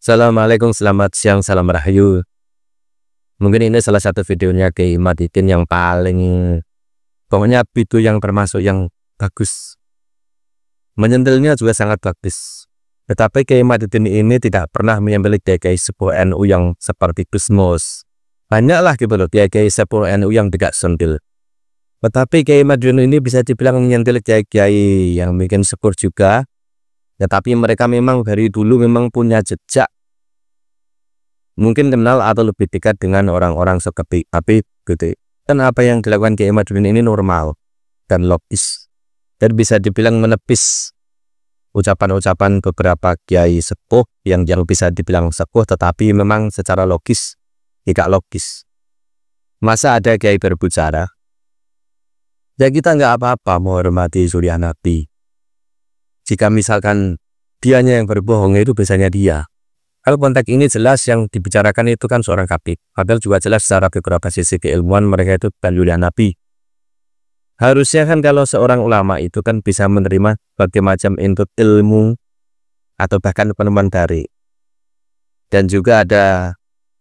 Assalamualaikum, selamat siang, salam rahayu. Mungkin ini salah satu videonya Kiai Madidin yang paling, pokoknya video yang termasuk yang bagus. Menyentilnya juga sangat bagus. Tetapi Kiai Madidin ini tidak pernah menyembelih kiai sepuh NU yang seperti Gusmus. Banyaklah gitu loh kiai sepuh NU yang tidak sentil. Tetapi Kiai Madidin ini bisa dibilang menyentil kiai yang bikin sepuh juga. Tetapi mereka memang dari dulu memang punya jejak. Mungkin kenal atau lebih dekat dengan orang-orang seperti Habib gitu. Dan apa yang dilakukan Kiai Madidin ini normal dan logis. Dan bisa dibilang menepis ucapan-ucapan beberapa kiai sepuh yang bisa dibilang sepuh tetapi memang secara logis tidak logis. Masa ada kiai berbicara? Ya kita nggak apa-apa menghormati suriah Nabi. Jika misalkan dianya yang berbohong itu biasanya dia. Kalau konteks ini jelas yang dibicarakan itu kan seorang Habib. Padahal juga jelas secara beberapa sisi keilmuan mereka itu bukan suriah Nabi. Harusnya kan kalau seorang ulama itu kan bisa menerima berbagai macam input ilmu atau bahkan penemuan dari. Dan juga ada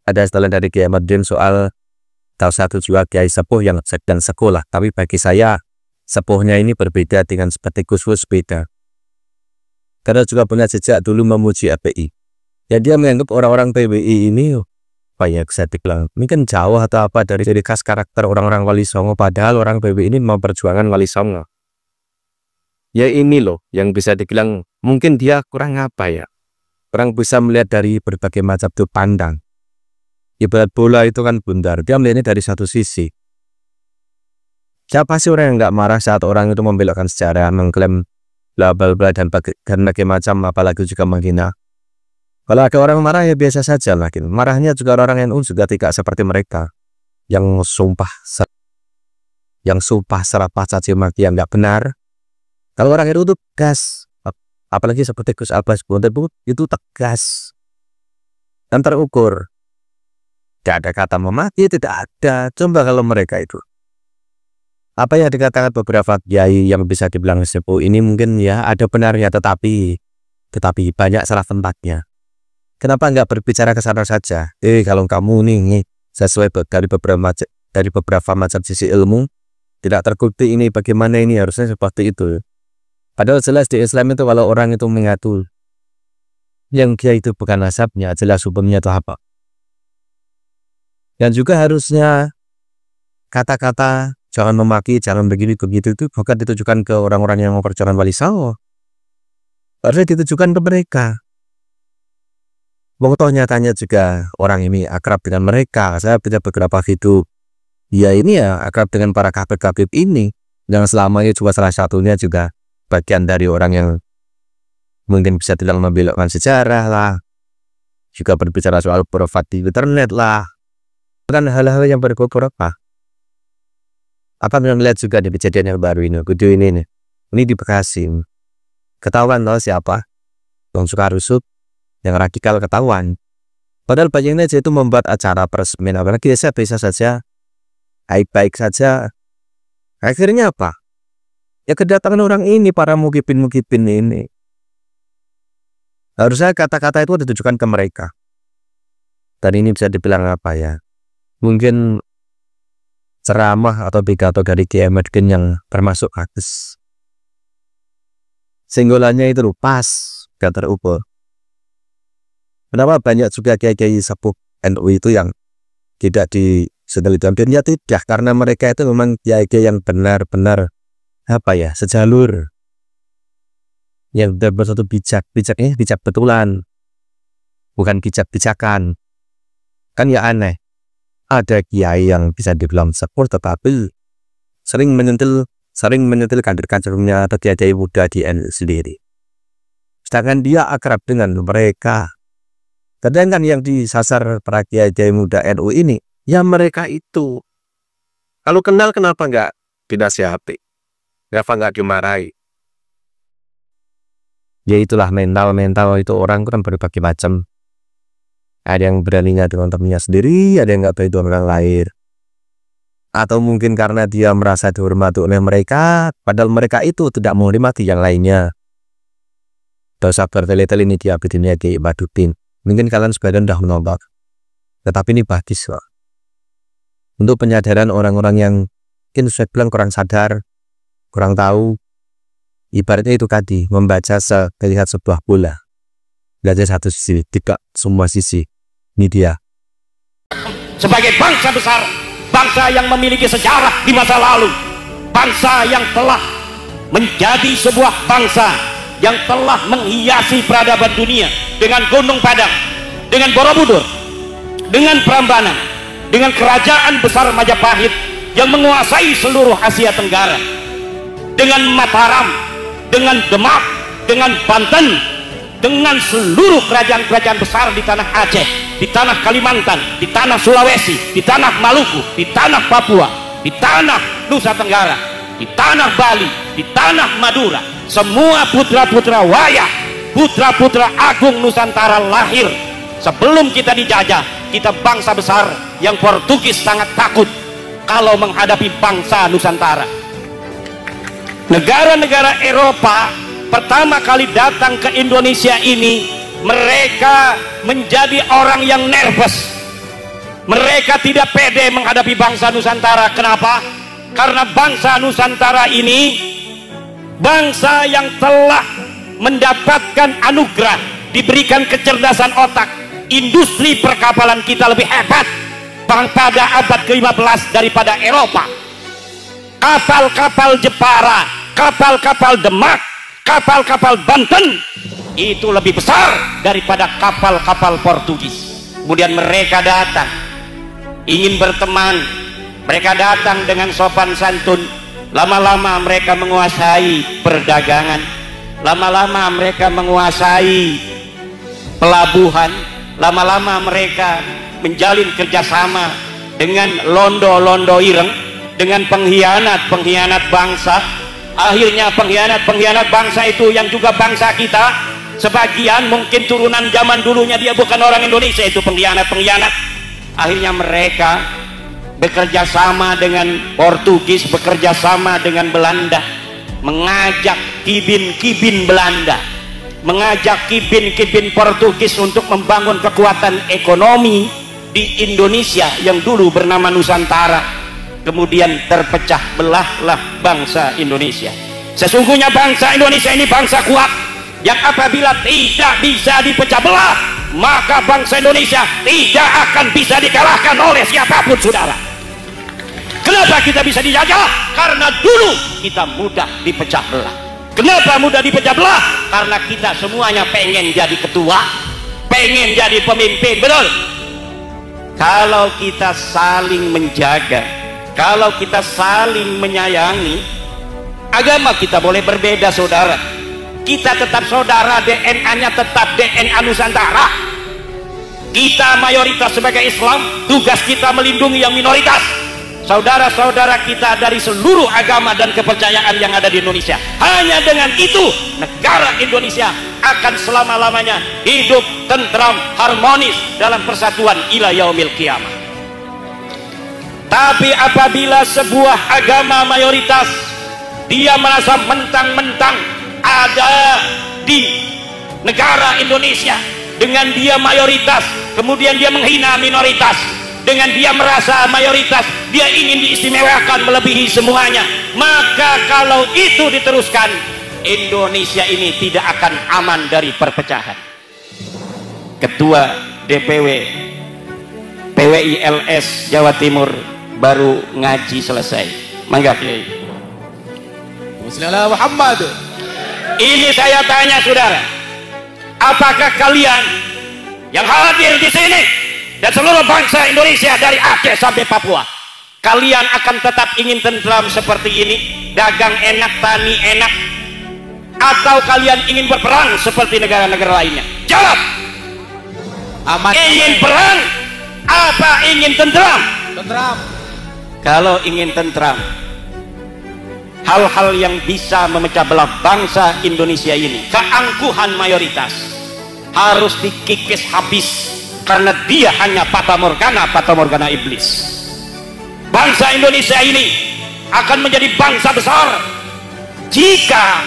istilah dari Kiai Madidin soal tahu satu juga kiai sepuh yang sedang sekolah. Tapi bagi saya sepuhnya ini berbeda dengan seperti Gusmus beda. Karena juga punya jejak dulu memuji API. Ya dia menganggap orang-orang PBI ini apa ya bisa dibilang mungkin jauh atau apa dari ciri khas karakter orang-orang Wali Songo, padahal orang PBI ini memperjuangkan Wali Songo. Ya ini loh yang bisa dibilang mungkin dia kurang apa ya, kurang bisa melihat dari berbagai macam sudut pandang. Ibarat bola itu kan bundar, dia melihatnya dari satu sisi. Siapa sih orang yang nggak marah saat orang itu membelokkan sejarah, mengklaim bla bla bla dan berbagai macam, apalagi juga menghina. Kalau ada orang marah ya biasa saja lah gitu. Marahnya juga orang NU juga tidak seperti mereka yang sumpah serapah caci maki yang nggak benar. Kalau orang NU itu tegas, apalagi seperti Gus Abbas itu tegas dan terukur. Tidak ada kata memaki, tidak ada. Coba kalau mereka itu apa yang dikatakan beberapa kiai yang bisa dibilang sepuh ini mungkin ya ada benarnya, tetapi banyak salah tempatnya. Kenapa nggak berbicara ke sana saja? Kalau kamu nih sesuai dari beberapa macam sisi ilmu tidak terbukti ini bagaimana ini harusnya seperti itu. Padahal jelas di Islam itu kalau orang itu mengatur yang dia itu bukan nasabnya, jelas hukumnya itu apa. Dan juga harusnya kata-kata jangan memaki, jangan begini-begitu itu bukan ditujukan ke orang-orang yang memperjuangkan Wali Songo. Harusnya ditujukan ke mereka. Toh nyatanya juga orang ini akrab dengan mereka. Saya punya beberapa video. Ya ini ya akrab dengan para kabib-kabib ini. Yang selamanya juga salah satunya juga bagian dari orang yang mungkin bisa bilang membelokkan sejarah lah. Juga berbicara soal profit di internet lah. Kan hal-hal yang beberapa. Apa yang melihat juga di kejadian yang baru ini, video ini nih. Ini di Bekasi. Ketahuan loh siapa? Yang suka rusuk, yang radikal ketahuan. Padahal banyaknya aja itu membuat acara peresmian, apalagi bisa saja, baik-baik saja. Akhirnya apa? Ya kedatangan orang ini, para mukibin ini. Harusnya kata-kata itu ditujukan ke mereka. Dan ini bisa dibilang apa ya? Mungkin ceramah atau pidato dari Kiai Madidin yang termasuk bagus. Singgolannya itu pas, gak terukur. Kenapa banyak juga kiai-kiai sepuh NU itu yang tidak disentil dampirnya? Tidak, karena mereka itu memang kiai-kiai yang benar-benar apa ya, sejalur, yang bersatu bijaknya bijak betulan, bukan bijak-bijakan. Kan ya aneh, ada kiai yang bisa dibilang sepuh tetapi sering menyentil kader-kadernya atau kiai muda di NU sendiri. Sedangkan dia akrab dengan mereka. Kadang kan yang disasar para kiai muda NU ini, ya mereka itu. Kalau kenal kenapa nggak dinasihati? Kenapa nggak dimarahi? Ya itulah mental itu orang kan berbagai macam. Ada yang beraninya dengan temannya sendiri, ada yang nggak berani dengan orang lain. Atau mungkin karena dia merasa dihormati oleh mereka, padahal mereka itu tidak menghormati yang lainnya. Dosa bertele-tele ini dia bidinnya Kiai Madidin. Mungkin kalian sebagian udah menonton, tetapi ini bagus kok. Untuk penyadaran orang-orang yang mungkin saya bilang kurang sadar, kurang tahu. Ibaratnya itu tadi, membaca melihat sebuah bola, belajar satu sisi, tidak semua sisi. Ini dia. Sebagai bangsa besar, bangsa yang memiliki sejarah di masa lalu, bangsa yang telah menjadi sebuah bangsa yang telah menghiasi peradaban dunia dengan Gunung Padang, dengan Borobudur, dengan Prambanan, dengan kerajaan besar Majapahit yang menguasai seluruh Asia Tenggara, dengan Mataram, dengan Demak, dengan Banten, dengan seluruh kerajaan-kerajaan besar di tanah Aceh, di tanah Kalimantan, di tanah Sulawesi, di tanah Maluku, di tanah Papua, di tanah Nusa Tenggara, di tanah Bali, di tanah Madura. Semua putra-putra wayang, putra-putra agung Nusantara lahir. Sebelum kita dijajah, kita bangsa besar yang Portugis sangat takut kalau menghadapi bangsa Nusantara. Negara-negara Eropa pertama kali datang ke Indonesia ini, mereka menjadi orang yang nervous. Mereka tidak pede menghadapi bangsa Nusantara. Kenapa? Karena bangsa Nusantara ini bangsa yang telah mendapatkan anugerah, diberikan kecerdasan otak. Industri perkapalan kita lebih hebat pada abad ke-15 daripada Eropa. Kapal-kapal Jepara, kapal-kapal Demak, kapal-kapal Banten itu lebih besar daripada kapal-kapal Portugis. Kemudian mereka datang ingin berteman, mereka datang dengan sopan santun. Lama-lama mereka menguasai perdagangan, lama-lama mereka menguasai pelabuhan, lama-lama mereka menjalin kerjasama dengan londo-londo ireng, dengan pengkhianat-pengkhianat bangsa. Akhirnya pengkhianat-pengkhianat bangsa itu yang juga bangsa kita, sebagian mungkin turunan zaman dulunya dia bukan orang Indonesia, itu pengkhianat-pengkhianat. Akhirnya mereka bekerja sama dengan Portugis, bekerja sama dengan Belanda, mengajak kibin-kibin Belanda, mengajak kibin-kibin Portugis untuk membangun kekuatan ekonomi di Indonesia yang dulu bernama Nusantara. Kemudian terpecah belahlah bangsa Indonesia. Sesungguhnya bangsa Indonesia ini bangsa kuat yang apabila tidak bisa dipecah belah, maka bangsa Indonesia tidak akan bisa dikalahkan oleh siapapun, saudara. Kenapa kita bisa dijajah? Karena dulu kita mudah dipecah belah. Kenapa mudah dipecah belah? Karena kita semuanya pengen jadi ketua, pengen jadi pemimpin, betul? Kalau kita saling menjaga, kalau kita saling menyayangi, agama kita boleh berbeda, saudara. Kita tetap saudara, DNA-nya tetap DNA Nusantara. Kita mayoritas sebagai Islam, tugas kita melindungi yang minoritas. Saudara-saudara kita dari seluruh agama dan kepercayaan yang ada di Indonesia. Hanya dengan itu negara Indonesia akan selama-lamanya hidup tentram, harmonis dalam persatuan ila yaumil qiyamah. Tapi apabila sebuah agama mayoritas dia merasa mentang-mentang ada di negara Indonesia, dengan dia mayoritas kemudian dia menghina minoritas, dengan dia merasa mayoritas dia ingin diistimewakan melebihi semuanya, maka kalau itu diteruskan, Indonesia ini tidak akan aman dari perpecahan. Ketua DPW PWILS Jawa Timur baru ngaji selesai. Mangga Kiai. Bismillah Muhammad. Ini saya tanya saudara, apakah kalian yang hadir di sini dan seluruh bangsa Indonesia dari Aceh sampai Papua, kalian akan tetap ingin tentram seperti ini, dagang enak, tani enak, atau kalian ingin berperang seperti negara-negara lainnya? Jawab. Aman. Ingin perang apa ingin tentram? Tentram. Kalau ingin tentram, hal-hal yang bisa memecah belah bangsa Indonesia ini, keangkuhan mayoritas harus dikikis habis, karena dia hanya fata morgana iblis. Bangsa Indonesia ini akan menjadi bangsa besar jika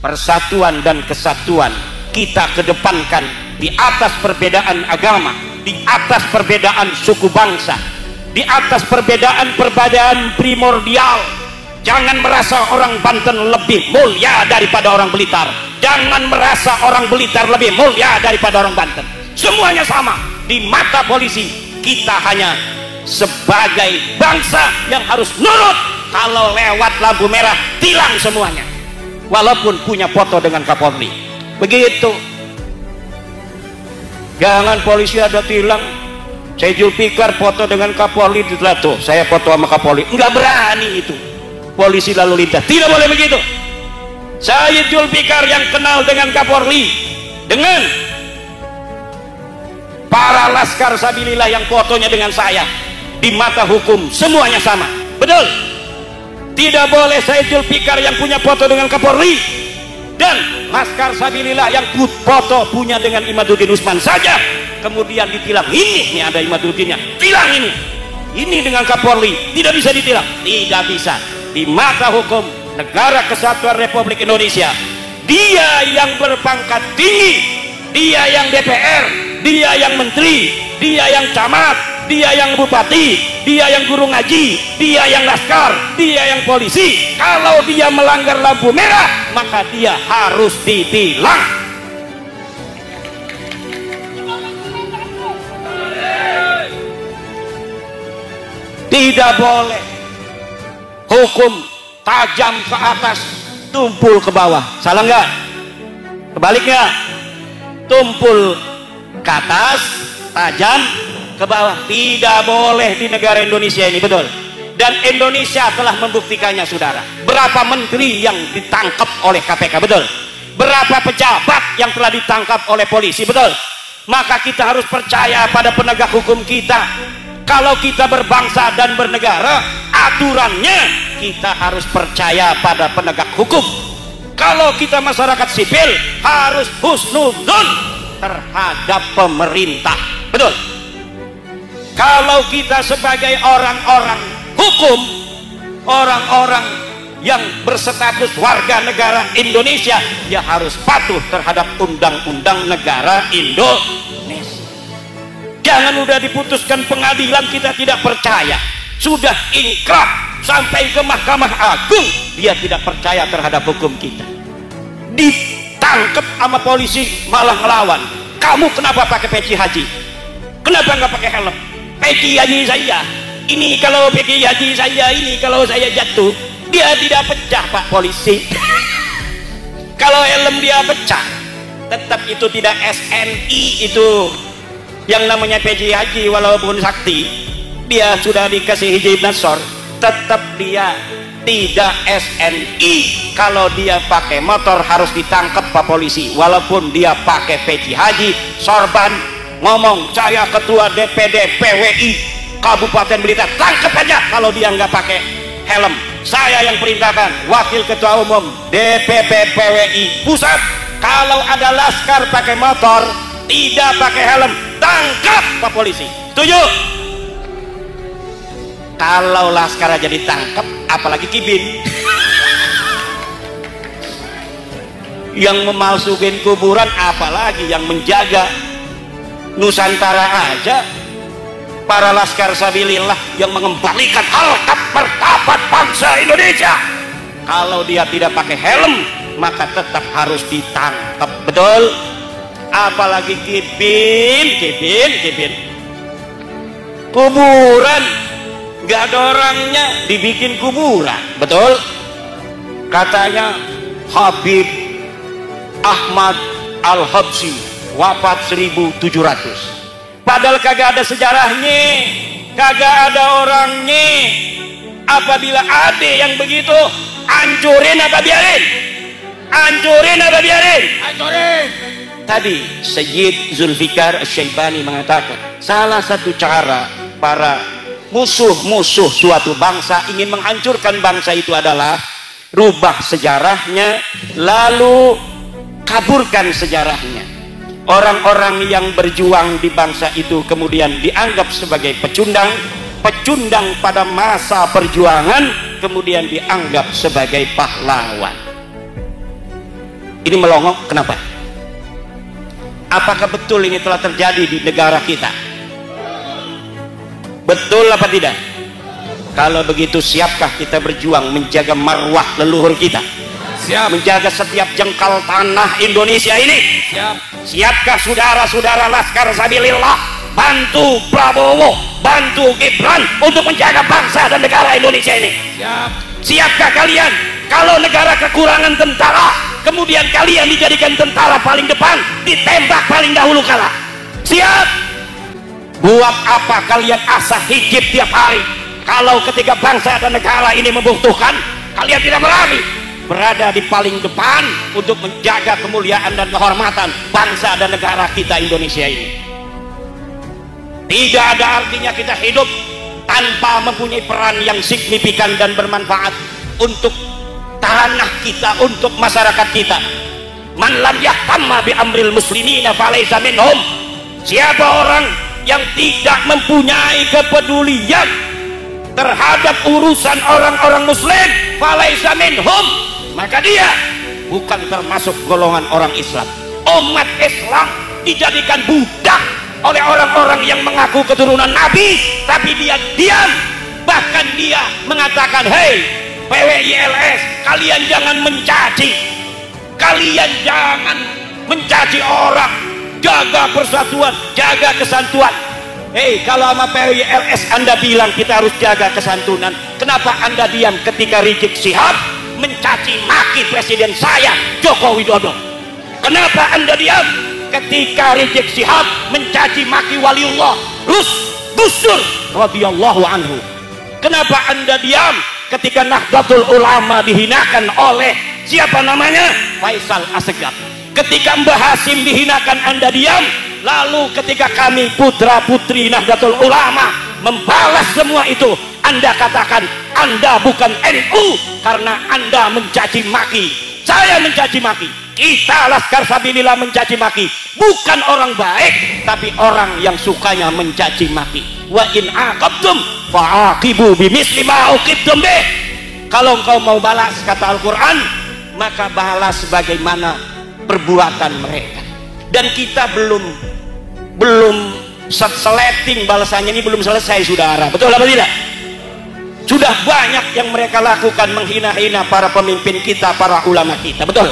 persatuan dan kesatuan kita kedepankan di atas perbedaan agama, di atas perbedaan suku bangsa, di atas perbedaan primordial. Jangan merasa orang Banten lebih mulia daripada orang Blitar, jangan merasa orang Blitar lebih mulia daripada orang Banten. Semuanya sama di mata polisi. Kita hanya sebagai bangsa yang harus nurut. Kalau lewat lampu merah, tilang semuanya, walaupun punya foto dengan Kapolri. Begitu. Jangan polisi ada tilang, saya Zulfikar foto dengan Kapolri, tuh saya foto sama Kapolri, enggak berani itu polisi lalu lintas. Tidak boleh begitu. Saya Zulfikar yang kenal dengan Kapolri, dengan para laskar sabilillah yang fotonya dengan saya, di mata hukum semuanya sama. Betul. Tidak boleh saya Zulfikar yang punya foto dengan Kapolri dan laskar sabilillah yang foto punya dengan Imaduddin Usman saja kemudian ditilang. Ini nih ada Imaduddinnya, tilang ini dengan Kapolri, tidak bisa ditilang. Tidak bisa. Di mata hukum negara kesatuan Republik Indonesia, dia yang berpangkat tinggi, dia yang DPR, dia yang menteri, dia yang camat, dia yang bupati, dia yang guru ngaji, dia yang laskar, dia yang polisi. Kalau dia melanggar lampu merah, maka dia harus ditilang. Tidak boleh hukum tajam ke atas, tumpul ke bawah. Salah nggak? Kebaliknya, tumpul ke atas, tajam ke bawah. Tidak boleh di negara Indonesia ini, betul. Dan Indonesia telah membuktikannya, saudara. Berapa menteri yang ditangkap oleh KPK, betul. Berapa pejabat yang telah ditangkap oleh polisi, betul. Maka kita harus percaya pada penegak hukum kita. Kalau kita berbangsa dan bernegara, aturannya kita harus percaya pada penegak hukum. Kalau kita masyarakat sipil, harus husnudzon terhadap pemerintah, betul. Kalau kita sebagai orang-orang hukum, orang-orang yang berstatus warga negara Indonesia, ya harus patuh terhadap undang-undang negara Indonesia. Jangan udah diputuskan pengadilan kita tidak percaya, sudah ingkrah sampai ke Mahkamah Agung, dia tidak percaya terhadap hukum kita. Ditangkap sama polisi malah ngelawan. Kamu kenapa pakai peci haji? Kenapa nggak pakai helm? Peci haji saya ini, kalau peci haji saya ini, kalau saya jatuh dia tidak pecah, Pak polisi. Kalau helm dia pecah, tetap itu tidak SNI. Itu yang namanya peci haji, walaupun sakti, dia sudah dikasih hijab nasor, tetap dia tidak SNI. Kalau dia pakai motor harus ditangkap Pak polisi, walaupun dia pakai peci haji, sorban, ngomong saya ketua DPD PWI Kabupaten Blitar, tangkap aja kalau dia nggak pakai helm. Saya yang perintahkan, wakil ketua umum DPP PWI pusat, kalau ada laskar pakai motor tidak pakai helm, tangkap Pak polisi. Setuju? Kalau laskar aja ditangkap, apalagi kibin yang memalsukan kuburan, apalagi yang menjaga Nusantara aja. Para laskar sabilillah yang mengembalikan harkat martabat bangsa Indonesia, kalau dia tidak pakai helm maka tetap harus ditangkap, betul. Apalagi kibin kuburan, nggak ada orangnya dibikin kuburan, betul. Katanya Habib Ahmad Al-Habsyi wafat 1700, padahal kagak ada sejarahnya, kagak ada orangnya. Apabila ada yang begitu, hancurin apa biarin? Hancurin apa biarin? Hancurin. Tadi Sayyid Zulfikar Asy-Syaibani mengatakan, salah satu cara para musuh-musuh suatu bangsa ingin menghancurkan bangsa itu adalah rubah sejarahnya, lalu kaburkan sejarahnya. Orang-orang yang berjuang di bangsa itu kemudian dianggap sebagai pecundang pada masa perjuangan, kemudian dianggap sebagai pahlawan. Ini melongok kenapa? Apakah betul ini telah terjadi di negara kita? Betul apa tidak? Kalau begitu, siapkah kita berjuang menjaga marwah leluhur kita? Siap. Menjaga setiap jengkal tanah Indonesia ini? Siap. Siapkah saudara-saudara Laskar Sabilillah bantu Prabowo, bantu Gibran untuk menjaga bangsa dan negara Indonesia ini? Siap. Siapkah kalian kalau negara kekurangan tentara, kemudian kalian dijadikan tentara paling depan, ditembak paling dahulu kalah? Siap. Buat apa kalian asah hijib tiap hari kalau ketika bangsa dan negara ini membutuhkan, kalian tidak berani berada di paling depan untuk menjaga kemuliaan dan kehormatan bangsa dan negara kita Indonesia ini? Tidak ada artinya kita hidup tanpa mempunyai peran yang signifikan dan bermanfaat untuk tanah kita, untuk masyarakat kita. Man lam yahtamma bi amril muslimina falaysa minhum. Siapa orang yang tidak mempunyai kepedulian terhadap urusan orang-orang muslim, falaysa minhum, maka dia bukan termasuk golongan orang Islam. Umat Islam dijadikan budak oleh orang-orang yang mengaku keturunan Nabi, tapi dia diam. Bahkan dia mengatakan, hei PWILS, kalian jangan mencaci, kalian jangan mencaci orang, jaga persatuan, jaga kesantuan. Hei, kalau sama PWILS Anda bilang kita harus jaga kesantunan, kenapa Anda diam ketika Rizik Syihab mencaci maki presiden saya Joko Widodo? Kenapa Anda diam ketika Rizik Syihab mencaci maki waliullah Gus Dur radhiyallahu anhu? Kenapa Anda diam ketika Nahdlatul Ulama dihinakan oleh siapa namanya? Faisal Assegaf. Ketika Mbah Hasim dihinakan, Anda diam. Lalu ketika kami putra putri Nahdlatul Ulama membalas semua itu, Anda katakan Anda bukan NU karena Anda mencaci maki. Saya mencaci maki, kita Laskar Sabilillah mencaci maki, bukan orang baik, tapi orang yang sukanya mencaci maki. Wa in aqabtum fa'aqibu bimisli ma uqibtum bih. Kalau engkau mau balas, kata Al-Quran, maka balas sebagaimana perbuatan mereka. Dan kita belum seleting balasannya, ini belum selesai, saudara. Betul apa tidak? Sudah banyak yang mereka lakukan, menghina-hina para pemimpin kita, para ulama kita. Betul?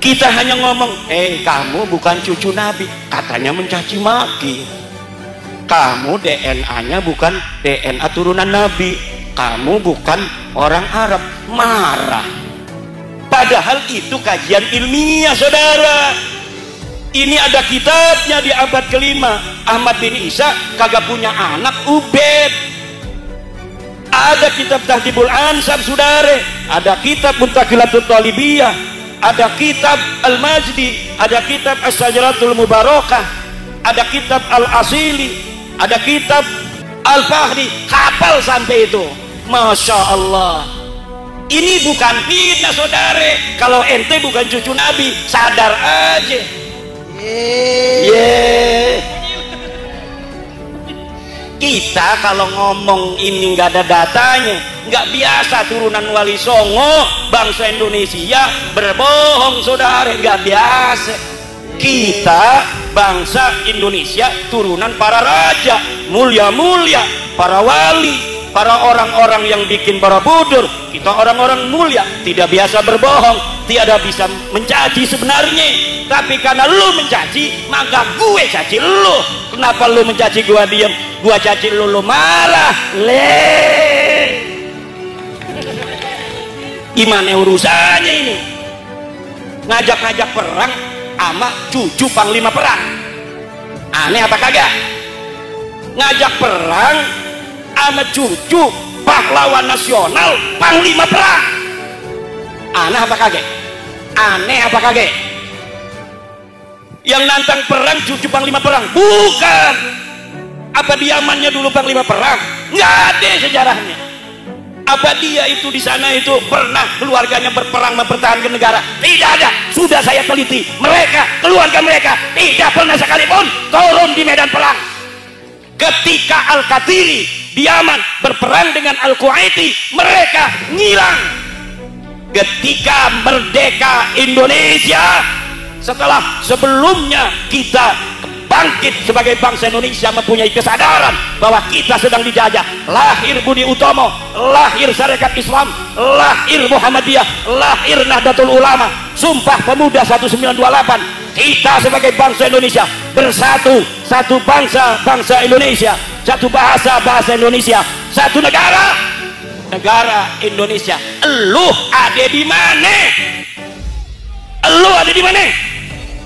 Kita hanya ngomong, kamu bukan cucu Nabi, katanya mencaci maki. Kamu DNA-nya bukan DNA turunan Nabi, kamu bukan orang Arab, marah. Padahal itu kajian ilmiah, saudara. Ini ada kitabnya di abad kelima. Ahmad bin Isa kagak punya anak, Ubed. Ada kitab Tahdhibul Ansab, saudara. Ada kitab Muntaqilatul Talibiyah. Ada kitab Al-Majdi. Ada kitab As-Sajaratul Mubarakah. Ada kitab Al-Asili. Ada kitab Al-Fahri. Hafal sampai itu. Masya Allah. Ini bukan fitnah, saudara. Kalau ente bukan cucu Nabi, sadar aja. Kita kalau ngomong ini nggak ada datanya, nggak biasa. Turunan Wali Songo, bangsa Indonesia berbohong, saudara, nggak biasa. Kita bangsa Indonesia turunan para raja mulia-mulia, para wali, para orang-orang yang bikin Borobudur. Kita orang-orang mulia, tidak biasa berbohong, tiada bisa mencaci sebenarnya. Tapi karena lu mencaci, maka gue caci lu. Kenapa lu mencaci gue diam, gue caci lu marah? Gimana urusannya ini? Ngajak-ngajak perang sama cucu panglima perang, aneh apa kagak? Ngajak perang sama cucu pahlawan nasional panglima perang, aneh apa kagak? Aneh apa kagak? Yang nantang perang cucu panglima perang? Bukan. Apa diamannya dulu panglima perang? Nggak ada sejarahnya. Apa dia itu di sana itu pernah keluarganya berperang mempertahankan negara? Tidak ada. Sudah saya teliti, mereka, keluarga mereka tidak pernah sekalipun turun di medan perang. Ketika Al-Qatiri di Yaman berperang dengan Al-Quwaiti, mereka ngilang. Ketika merdeka Indonesia, setelah sebelumnya kita bangkit sebagai bangsa Indonesia mempunyai kesadaran bahwa kita sedang dijajah. Lahir Budi Utomo, lahir Sarekat Islam, lahir Muhammadiyah, lahir Nahdlatul Ulama, Sumpah Pemuda 1928. Kita sebagai bangsa Indonesia bersatu, satu bangsa, bangsa Indonesia, satu bahasa, bahasa Indonesia, satu negara, negara Indonesia. Eluh ada di mana? Eluh ada di mana?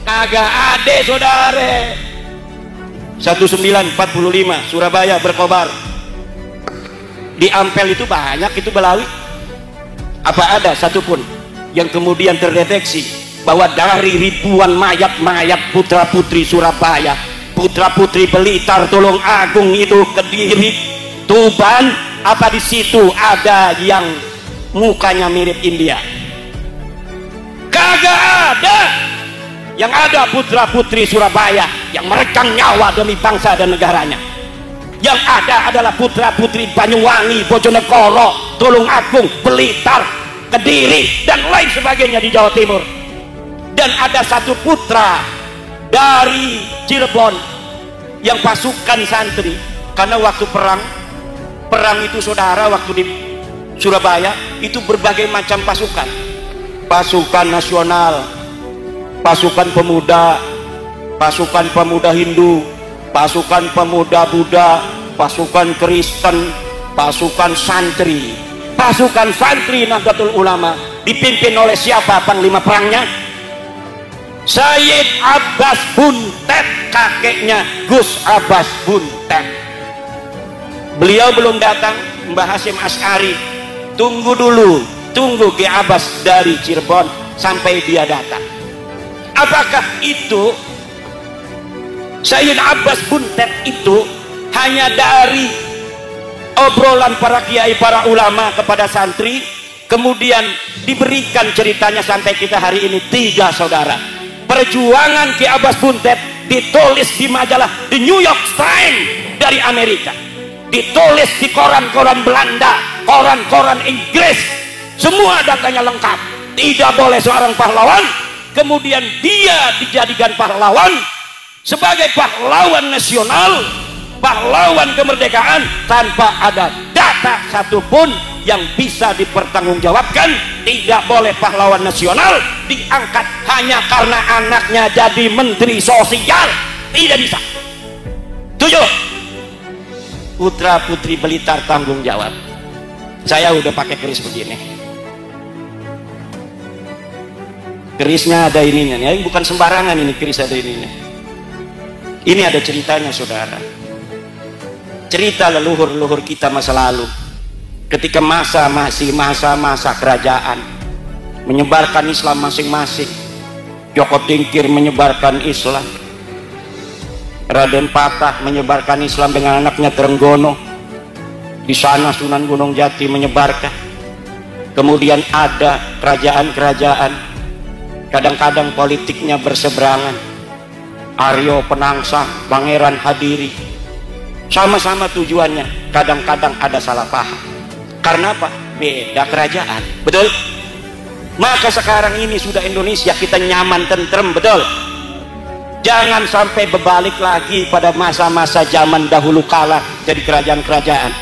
Kagak ada, saudara. 1945 Surabaya berkobar. Di Ampel itu banyak itu Belawi. Apa ada satupun yang kemudian terdeteksi bahwa dari ribuan mayat-mayat putra-putri Surabaya, putra-putri Blitar, Tulung Agung, itu Kediri, Tuban, apa di situ ada yang mukanya mirip India? Kagak ada. Yang ada putra-putri Surabaya yang merekam nyawa demi bangsa dan negaranya. Yang ada adalah putra-putri Banyuwangi, Bojonegoro, Tulung Agung, Blitar, Kediri, dan lain sebagainya di Jawa Timur. Dan ada satu putra dari Cirebon yang pasukan santri, karena waktu perang itu saudara, waktu di Surabaya itu berbagai macam pasukan, pasukan nasional, pasukan pemuda Hindu, pasukan pemuda Buddha, pasukan Kristen, pasukan santri Nahdlatul Ulama dipimpin oleh siapa panglima perangnya? Sayyid Abbas Buntet, kakeknya Gus Abbas Buntet. Beliau belum datang, Mbah Hasyim Asy'ari. Tunggu dulu, tunggu Ki Abbas dari Cirebon sampai dia datang. Apakah itu Sayyid Abbas Buntet itu hanya dari obrolan para kiai, para ulama kepada santri, kemudian diberikan ceritanya sampai kita hari ini? Tiga, saudara. Perjuangan Ki Abbas Buntet ditulis di majalah The New York Times dari Amerika, ditulis di koran-koran Belanda, koran-koran Inggris, semua datanya lengkap. Tidak boleh seorang pahlawan kemudian dia dijadikan pahlawan sebagai pahlawan nasional, pahlawan kemerdekaan tanpa ada data satupun yang bisa dipertanggungjawabkan. Tidak boleh pahlawan nasional diangkat hanya karena anaknya jadi menteri sosial. Tidak bisa. 7. Putra putri Blitar tanggung jawab. Saya udah pakai keris begini. Kerisnya ada ininya, ini bukan sembarangan, ini keris ada ininya. Ini ada ceritanya, saudara. Cerita leluhur-leluhur kita masa lalu. Ketika masih masa kerajaan, menyebarkan Islam masing-masing. Joko Tingkir menyebarkan Islam, Raden Patah menyebarkan Islam dengan anaknya Trenggono. Di sana Sunan Gunung Jati menyebarkan. Kemudian ada kerajaan-kerajaan, kadang-kadang politiknya berseberangan. Aryo Penangsang, Pangeran Hadiri, sama-sama tujuannya, kadang-kadang ada salah paham. Karena apa? Beda kerajaan, betul? Maka sekarang ini sudah Indonesia kita nyaman, tentrem, betul? Jangan sampai berbalik lagi pada masa-masa zaman dahulu kala jadi kerajaan-kerajaan.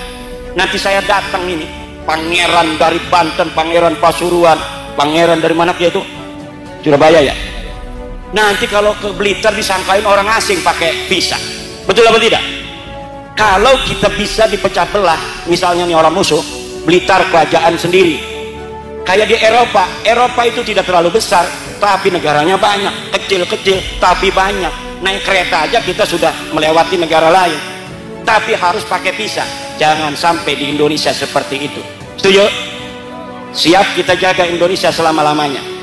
Nanti saya datang ini, pangeran dari Banten, pangeran Pasuruan, pangeran dari mana dia itu? Surabaya ya? Nanti kalau ke Blitar disangkain orang asing pakai visa, betul apa tidak? Kalau kita bisa dipecah belah, misalnya nih orang musuh, Blitar kerajaan sendiri. Kayak di Eropa itu tidak terlalu besar, tapi negaranya banyak, kecil-kecil tapi banyak. Naik kereta aja kita sudah melewati negara lain, tapi harus pakai visa. Jangan sampai di Indonesia seperti itu. Setuju? Siap kita jaga Indonesia selama-lamanya.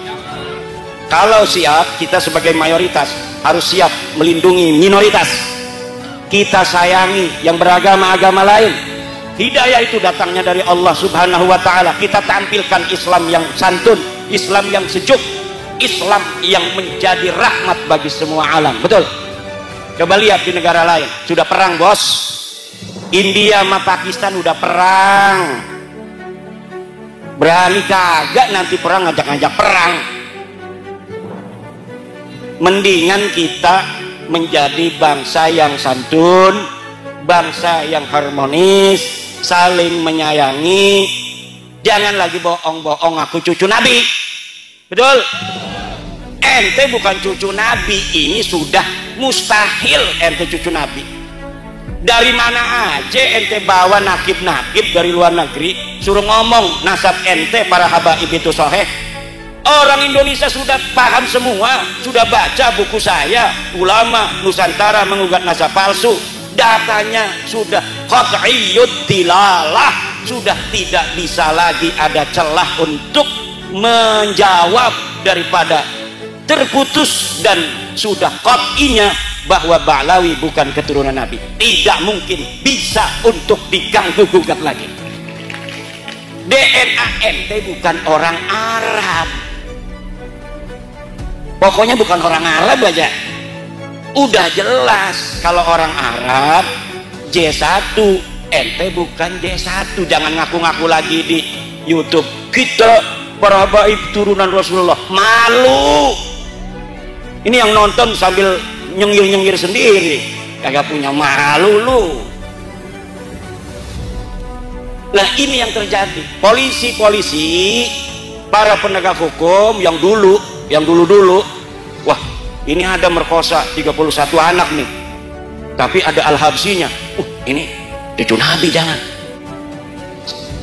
Kalau siap, kita sebagai mayoritas harus siap melindungi minoritas. Kita sayangi yang beragama-agama lain. Hidayah itu datangnya dari Allah Subhanahu wa ta'ala. Kita tampilkan Islam yang santun, Islam yang sejuk, Islam yang menjadi rahmat bagi semua alam, betul? Coba lihat di negara lain, sudah perang bos. India sama Pakistan udah perang. Berani kagak nanti perang ngajak-ngajak perang. Mendingan kita menjadi bangsa yang santun, bangsa yang harmonis, saling menyayangi. Jangan lagi bohong-bohong aku cucu Nabi. Betul? Ente bukan cucu Nabi, ini sudah mustahil ente cucu Nabi. Dari mana aja ente bawa nakib-nakib dari luar negeri, suruh ngomong nasab ente para habaib itu sahih. Orang Indonesia sudah paham semua, sudah baca buku saya, ulama Nusantara mengugat nasab palsu. Datanya sudah qat'iyyud dilalah, sudah tidak bisa lagi ada celah untuk menjawab daripada terputus, dan sudah qat'inya bahwa Ba'lawi bukan keturunan Nabi. Tidak mungkin bisa untuk diganggu gugat lagi. DNA ente bukan orang Arab, pokoknya bukan orang Arab aja. Udah jelas kalau orang Arab J1, ente bukan J1. Jangan ngaku-ngaku lagi di YouTube kita para habaib turunan Rasulullah. Malu. Ini yang nonton sambil nyengir-nyengir sendiri, kagak punya malu lu. Nah ini yang terjadi. Polisi-polisi, para penegak hukum yang dulu, wah ini ada merkosa 31 anak nih, tapi ada Al-Habsinya. Ini cucu Nabi, jangan.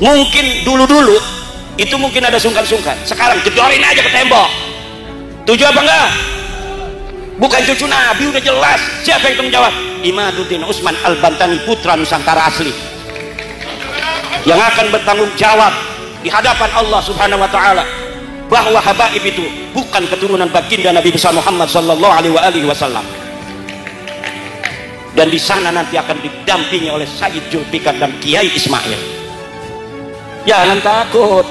Mungkin dulu itu mungkin ada sungkan-sungkan, sekarang jedorin aja ke tembok. Tujuh apa enggak? Bukan cucu Nabi, udah jelas. Siapa yang tanggung jawab? Imaduddin Usman Al-Bantani, putra Nusantara asli, yang akan bertanggung jawab di hadapan Allah Subhanahu wa Ta'ala bahwa habaib itu bukan keturunan baginda Nabi besar Muhammad sallallahu alaihi wasallam. Dan di sana nanti akan didampingi oleh Sayyid Julfikar dan Kiai Ismail. Jangan takut.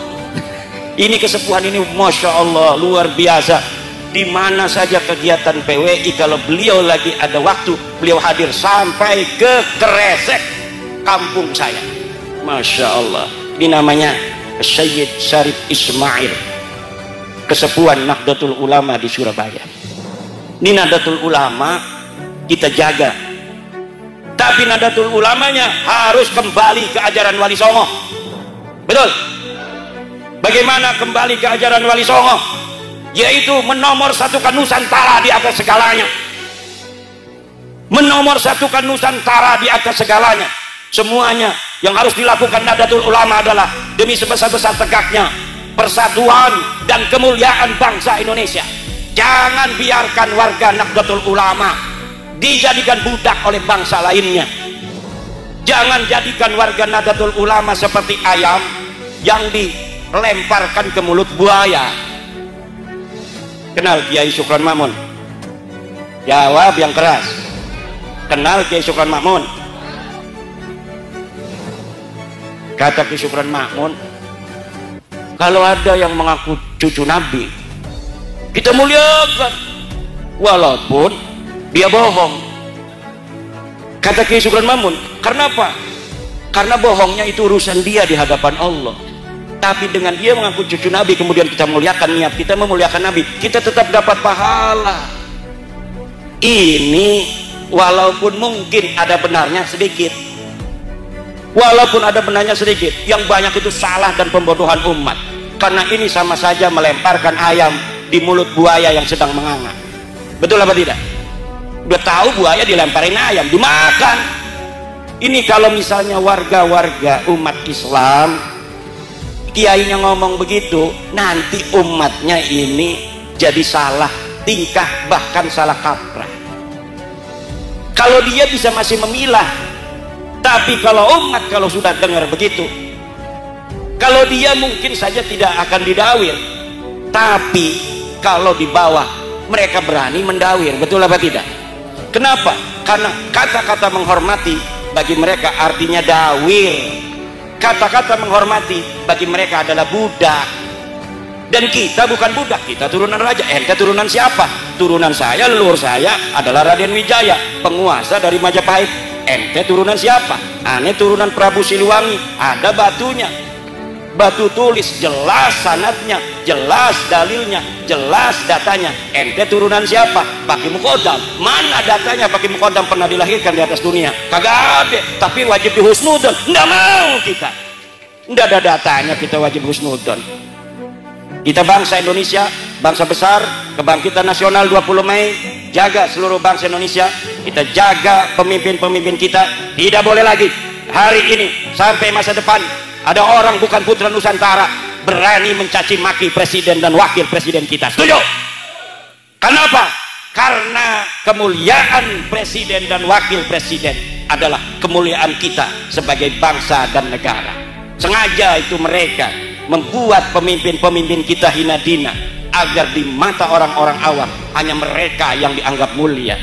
Ini kesepuhan ini Masya Allah luar biasa. Di mana saja kegiatan PWI, kalau beliau lagi ada waktu, beliau hadir sampai ke Kresek, kampung saya. Masya Allah. Ini namanya Sayyid Syarif Ismail, kesepuhan Nahdlatul Ulama di Surabaya. Ini Nahdlatul Ulama kita jaga, tapi Nahdlatul Ulamanya harus kembali ke ajaran Wali Songo. Betul? Bagaimana kembali ke ajaran Wali Songo? Yaitu menomorsatukan Nusantara di atas segalanya. Menomorsatukan Nusantara di atas segalanya. Semuanya yang harus dilakukan Nahdlatul Ulama adalah demi sebesar-besar tegaknya persatuan dan kemuliaan bangsa Indonesia. Jangan biarkan warga Nahdlatul Ulama dijadikan budak oleh bangsa lainnya. Jangan jadikan warga Nahdlatul Ulama seperti ayam yang dilemparkan ke mulut buaya. Kenal Kiai Syukron Makmun? Jawab yang keras. Kenal Kiai Syukron Makmun? Kata Kiai Syukron Makmun, kalau ada yang mengaku cucu Nabi, kita muliakan walaupun dia bohong. Kata Kiai Syukron Makmun, karena apa? Karena bohongnya itu urusan dia di hadapan Allah. Tapi dengan dia mengaku cucu Nabi, kemudian kita muliakan, niat kita memuliakan Nabi, kita tetap dapat pahala. Ini walaupun mungkin ada benarnya sedikit, walaupun ada benarnya sedikit, yang banyak itu salah dan pembodohan umat. Karena ini sama saja melemparkan ayam di mulut buaya yang sedang menganga. Betul apa tidak? Udah tahu buaya dilemparin ayam, dimakan. Ini kalau misalnya warga-warga umat Islam, kiainya ngomong begitu, nanti umatnya ini jadi salah tingkah, bahkan salah kaprah. Kalau dia bisa masih memilah, tapi kalau umat kalau sudah dengar begitu, kalau dia mungkin saja tidak akan didawir, tapi kalau di bawah mereka berani mendawir. Betul apa tidak? Kenapa? Karena kata-kata menghormati bagi mereka artinya dawir. Kata-kata menghormati bagi mereka adalah budak. Dan kita bukan budak, kita turunan raja. Ente turunan siapa? Turunan saya, leluhur saya adalah Raden Wijaya, penguasa dari Majapahit. Ente turunan siapa? Ane turunan Prabu Siliwangi, ada batunya. batu tulis, jelas sanadnya, jelas dalilnya, jelas datanya. Ente turunan siapa? Baki Mukodam. Mana datanya Baki Mukodam pernah dilahirkan di atas dunia? Kagak ada. Tapi wajib dihusnudon. Nggak mau kita. Nggak ada datanya, kita wajib husnudon. Kita bangsa Indonesia, bangsa besar, kebangkitan nasional 20 Mei, jaga seluruh bangsa Indonesia. Kita jaga pemimpin-pemimpin kita. Tidak boleh lagi hari ini sampai masa depan ada orang bukan putra Nusantara berani mencaci maki presiden dan wakil presiden kita. Setuju? Kenapa? Karena kemuliaan presiden dan wakil presiden adalah kemuliaan kita sebagai bangsa dan negara. Sengaja itu mereka membuat pemimpin-pemimpin kita hina dina agar di mata orang-orang awam hanya mereka yang dianggap mulia.